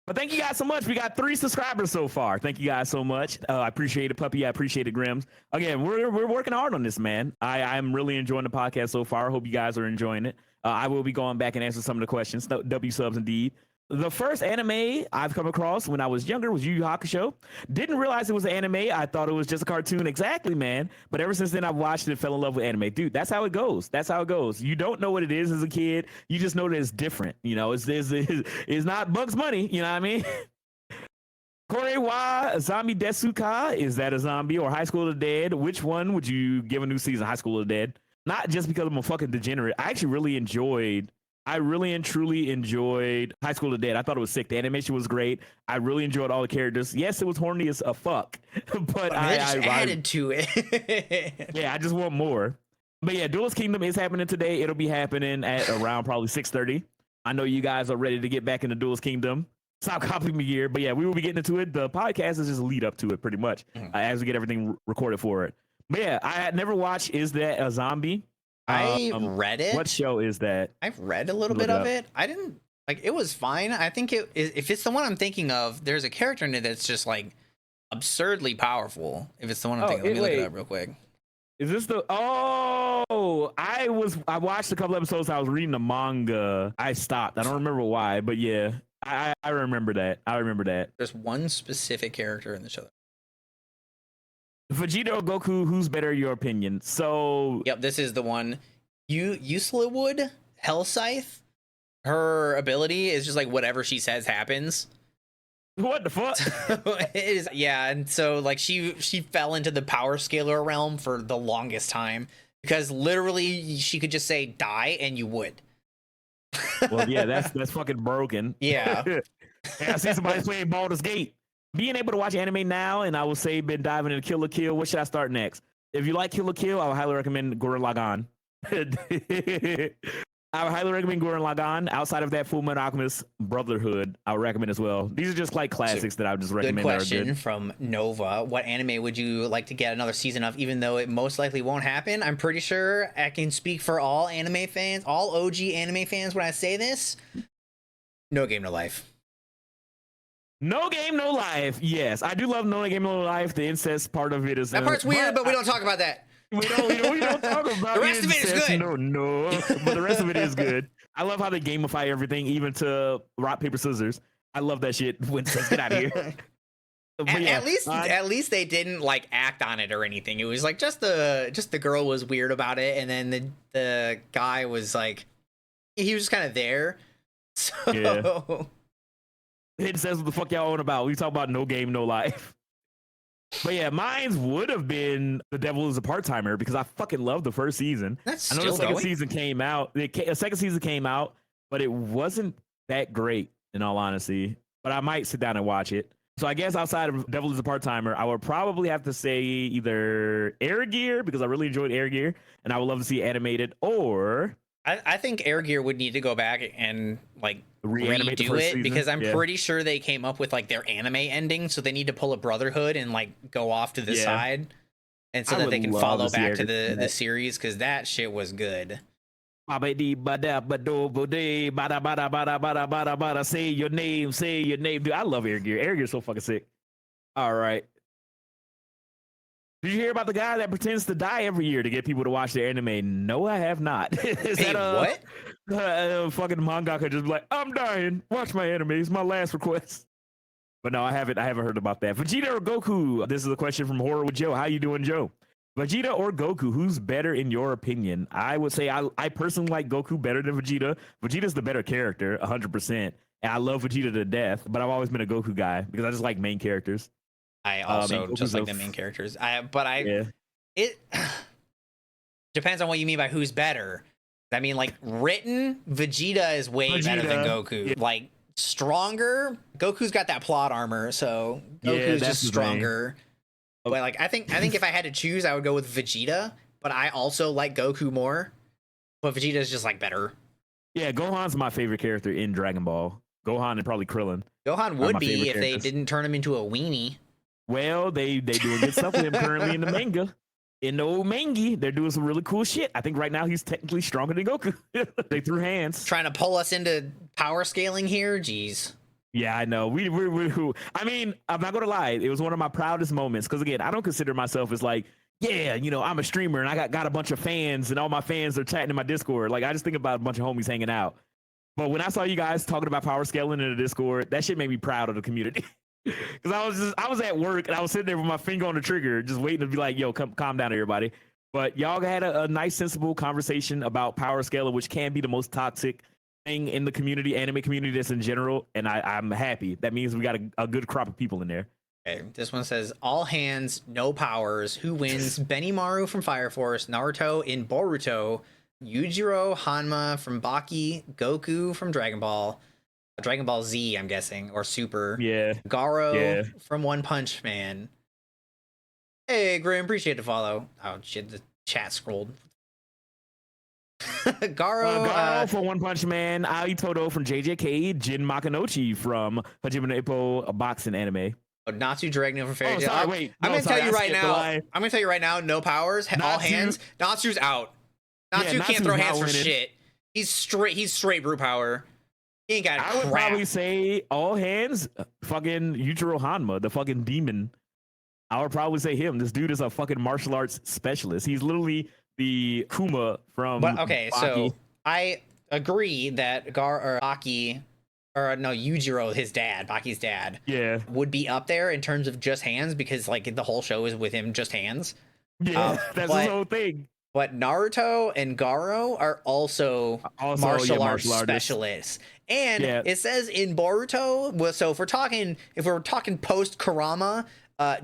But thank you guys so much. We got 3 subscribers so far. Thank you guys so much. I appreciate it, Puppy. I appreciate it, Grims. Again, we're working hard on this, man. I'm really enjoying the podcast so far. I hope you guys are enjoying it. I will be going back and answering some of the questions. W subs indeed. The first anime I've come across when I was younger was Yu Yu Hakusho. Didn't realize it was an anime. I thought it was just a cartoon. Exactly, man. But ever since then, I've watched it and fell in love with anime. Dude, that's how it goes. That's how it goes. You don't know what it is as a kid. You just know that it's different. You know, it's not Bugs Bunny. You know what I mean? Kore wa Zombie Desuka. Is that a zombie or High School of the Dead? Which one would you give a new season? High School of the Dead. Not just because I'm a fucking degenerate. I actually really and truly enjoyed High School of the Dead. I thought it was sick. The animation was great. I really enjoyed all the characters. Yes, it was horny as a fuck, but I added to it. Yeah, I just want more. But yeah, Duelist Kingdom is happening today. It'll be happening at around probably 6:30. I know you guys are ready to get back into Duelist Kingdom. Stop copying me here. But yeah, we will be getting into it. The podcast is just a lead up to it pretty much as we get everything recorded for it. But yeah, I had never watched Is That a Zombie? I read it. What show is that? I've read a little bit of it. I didn't like it. Was fine. I think if it's the one I'm thinking of, there's a character in it that's just like absurdly powerful. If it's the one I'm thinking, let me look it up real quick. Is this the? Oh, I watched a couple episodes. I was reading the manga. I stopped. I don't remember why, but yeah, I remember that. I remember that. There's one specific character in the show. Vegeta or Goku, who's better, your opinion? So yep, this is the one. Uselwood Hell Scythe. Her ability is just like whatever she says happens. What the fuck? It is, yeah, and so like she fell into the power scaler realm for the longest time because literally she could just say die and you would. Well, yeah, that's fucking broken. Yeah. Yeah, I see somebody playing Baldur's Gate. Being able to watch anime now, and I would say been diving into Kill la Kill. What should I start next? If you like Kill la Kill, I would highly recommend Gurren Lagann. I would highly recommend Gurren Lagann. Outside of that, Full Metal Alchemist Brotherhood, I would recommend as well. These are just like classics that I would just recommend. Good question from Nova. What anime would you like to get another season of, even though it most likely won't happen? I'm pretty sure I can speak for all anime fans, all OG anime fans when I say this. No Game No Life. No Game No Life. Yes, I do love No Game No Life. The incest part of it is That part's weird, but we don't talk about that. We don't talk about the rest of it is good. No, but the rest of it is good. I love how they gamify everything, even to rock paper scissors. I love that shit. When it says get out of here. At least they didn't like act on it or anything. It was like just the girl was weird about it, and then the guy was like, he was just kind of there. So yeah. It says what the fuck y'all on about. We talk about No Game No Life. But yeah, mine would have been The Devil is a Part-Timer because I fucking love the first season. That's I know still the second going? season came out. The second season came out, but it wasn't that great in all honesty. But I might sit down and watch it. So I guess outside of Devil is a Part-Timer, I would probably have to say either Air Gear because I really enjoyed Air Gear and I would love to see animated, or I think Air Gear would need to go back and like Reanimate the redo first it season? because I'm Yeah. pretty sure they came up with like their anime ending, so they need to pull a Brotherhood and like go off to the Yeah. side, and so I that would they can love follow to see back to Air Gear do the that. series because that shit was good. Say your name, say your name. Dude, I love Air Gear. Air Gear's so fucking sick. All right. Did you hear about the guy that pretends to die every year to get people to watch their anime? No, I have not. Is Hey, that what? fucking mangaka just be like, I'm dying. Watch my anime. It's my last request. But no, I haven't heard about that. Vegeta or Goku? This is a question from Horror with Joe. How you doing, Joe? Vegeta or Goku? Who's better in your opinion? I would say I personally like Goku better than Vegeta. Vegeta's the better character, 100%. And I love Vegeta to death, but I've always been a Goku guy because I just like main characters. I also Goku's just like a the main f- characters. Yeah. It depends on what you mean by who's better. I mean, like written, Vegeta is way better than Vegeta, Goku. yeah. Like stronger, Goku's got that plot armor, so Yeah, Goku's that's just the thing. stronger. But like, I think if I had to choose, I would go with Vegeta. But I also like Goku more. But Vegeta's just like better. Yeah, Gohan's my favorite character in Dragon Ball. Gohan and probably Krillin. Gohan my would be favorite if they characters. didn't turn him into a weenie. Well, they doing good stuff with him currently in the manga. In the old manga, they're doing some really cool shit. I think right now he's technically stronger than Goku. They threw hands. Trying to pull us into power scaling here? Jeez. Yeah, I know. We I mean, I'm not gonna lie. It was one of my proudest moments because again, I don't consider myself as like, yeah, you know, I'm a streamer and I got a bunch of fans and all my fans are chatting in my Discord. Like, I just think about a bunch of homies hanging out. But when I saw you guys talking about power scaling in the Discord, that shit made me proud of the community. Because I was at work and I was sitting there with my finger on the trigger, just waiting to be like, yo, calm down, everybody. But y'all had a nice, sensible conversation about power scaling, which can be the most toxic thing in the community, anime community, that's in general. And I'm happy. That means we got a good crop of people in there. Okay, this one says all hands, no powers. Who wins? Benimaru from Fire Force, Naruto in Boruto, Yujiro Hanma from Baki, Goku from Dragon Ball Z, I'm guessing, or Super. Yeah. Garo Yeah. from One Punch Man. Hey, Grim, appreciate the follow. Oh shit, the chat scrolled. Garo from One Punch Man, Ai Todo from JJK, Jin Makanouchi from Hajime no Ippo, a boxing anime. Natsu Dragno from Fairy Oh, Tail. sorry, wait. I'm No, gonna sorry, tell you I right skipped the now. line. I'm gonna tell you right now. No powers, all Natsu- hands. Natsu's out. Natsu Natsu's can't throw not hands for winning. shit. He's straight brute power. He ain't got I would crap. probably say all hands, fucking Yujiro Hanma, the fucking demon. I would probably say him. This dude is a fucking martial arts specialist. He's literally the Kuma from. But okay, Baki. so I agree that Baki, or no, Yujiro, his dad, Baki's dad, Yeah, would be up there in terms of just hands because like the whole show is with him just hands. yeah, that's but- his whole thing. But Naruto and Garo are also, martial arts specialists. And it says in Boruto, so if we're talking post Kurama,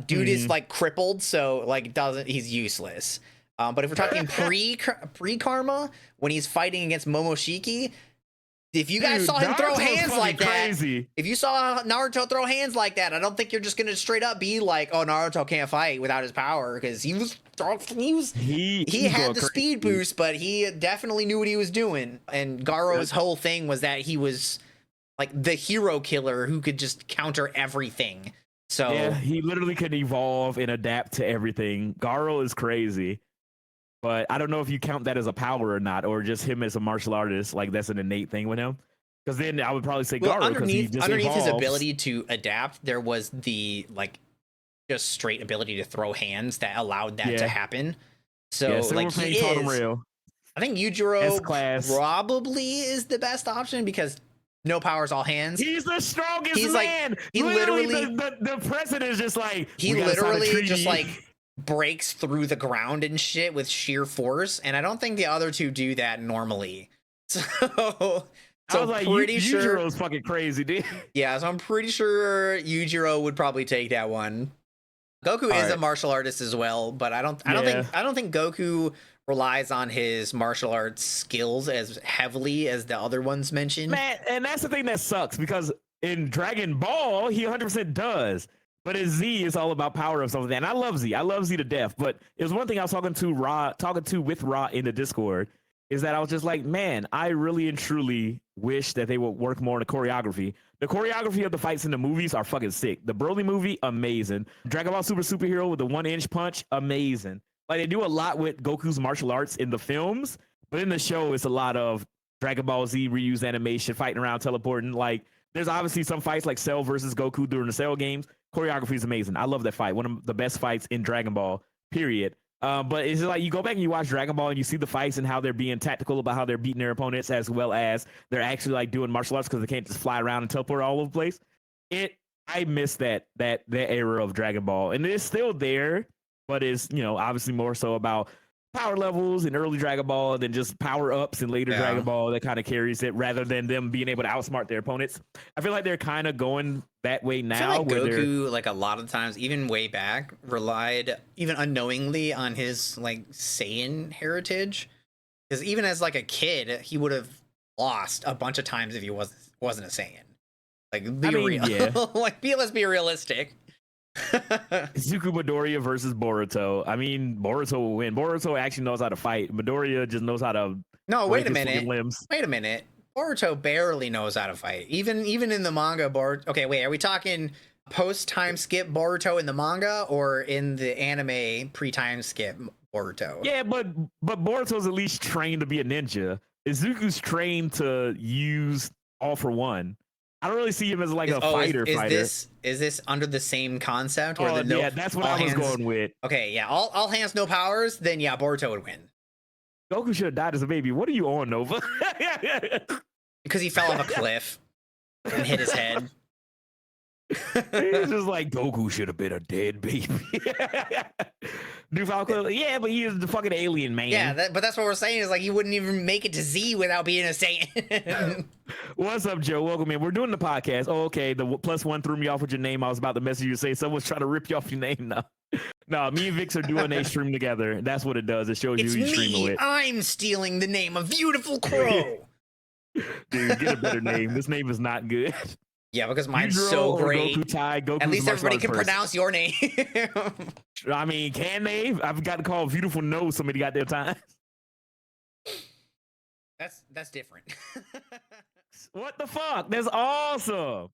dude is like crippled, so like he's useless. But if we're talking pre Karma, when he's fighting against Momoshiki, if you guys saw him throw hands like that, if you saw Naruto throw hands like that, I don't think you're just gonna straight up be like, oh, Naruto can't fight without his power, because he had the speed boost, but he definitely knew what he was doing. And Garo's whole thing was that he was like the hero killer who could just counter everything. So yeah, he literally could evolve and adapt to everything. Garo is crazy. But I don't know if you count that as a power or not, or just him as a martial artist. Like that's an innate thing with him. Because then I would probably say Garo. Underneath his ability to adapt, there was the like just straight ability to throw hands that allowed that to happen. So like he is. I think Yujiro probably is the best option because no powers, all hands. He's the strongest man. Like, he literally the president is just like he literally just like breaks through the ground and shit with sheer force, and I don't think the other two do that normally. So I was like, pretty sure Yujiro's fucking crazy, dude. Yeah, so I'm pretty sure Yujiro would probably take that one. Goku is a martial artist as well, but I don't think Goku relies on his martial arts skills as heavily as the other ones mentioned. Man, and that's the thing that sucks, because in Dragon Ball he 100% does. But in Z, it's all about power of something. And I love Z. I love Z to death. But it was one thing I was talking to with Ra in the Discord, is that I was just like, man, I really and truly wish that they would work more on the choreography. The choreography of the fights in the movies are fucking sick. The Broly movie, amazing. Dragon Ball Superhero with the 1-inch punch, amazing. Like, they do a lot with Goku's martial arts in the films, but in the show, it's a lot of Dragon Ball Z reused animation, fighting around, teleporting. Like, there's obviously some fights like Cell versus Goku during the Cell games. Choreography is amazing. I love that fight. One of the best fights in Dragon Ball, period. But it's like you go back and you watch Dragon Ball and you see the fights and how they're being tactical about how they're beating their opponents, as well as they're actually like doing martial arts because they can't just fly around and teleport all over the place. I miss that era of Dragon Ball, and it's still there, but it's, you know, obviously more so about power levels in early Dragon Ball than just power ups in later Dragon Ball that kind of carries it, rather than them being able to outsmart their opponents. I feel like they're kind of going that way now. I feel like Goku, like a lot of times, even way back, relied even unknowingly on his like Saiyan heritage, because even as like a kid, he would have lost a bunch of times if he wasn't a Saiyan. Like, real. Like, let's be realistic. Zuko Midoriya versus Boruto. I mean, Boruto will win. Boruto actually knows how to fight. Midoriya just knows how to. No, wait a minute. Wait a minute. Boruto barely knows how to fight. Even in the manga, Okay, wait. Are we talking post time skip Boruto in the manga, or in the anime pre time skip Boruto? Yeah, but Boruto's at least trained to be a ninja. Izuku's trained to use all for one. I don't really see him as like a fighter. Is this under the same concept? Where yeah, that's what I was going with. Okay, yeah, all hands, no powers. Then yeah, Boruto would win. Goku should have died as a baby. What are you on, Nova? Because he fell off a cliff and hit his head. He's just like, Goku should have been a dead baby. New Falco, yeah, but he is the fucking alien, man. Yeah, but that's what we're saying, is like, he wouldn't even make it to Z without being a Saiyan. What's up, Joe? Welcome in. We're doing the podcast. Oh, okay. The +1 threw me off with your name. I was about to message you to say someone's trying to rip you off your name now. No, me and Vix are doing a stream together. That's what it does. It shows you who you stream with. I'm stealing the name of Beautiful Krow. Dude, get a better name. This name is not good. Yeah, because mine's so great. At least everybody can pronounce your name. I mean, can they? I've got to call Beautiful No so many goddamn times. That's different. What the fuck? That's awesome.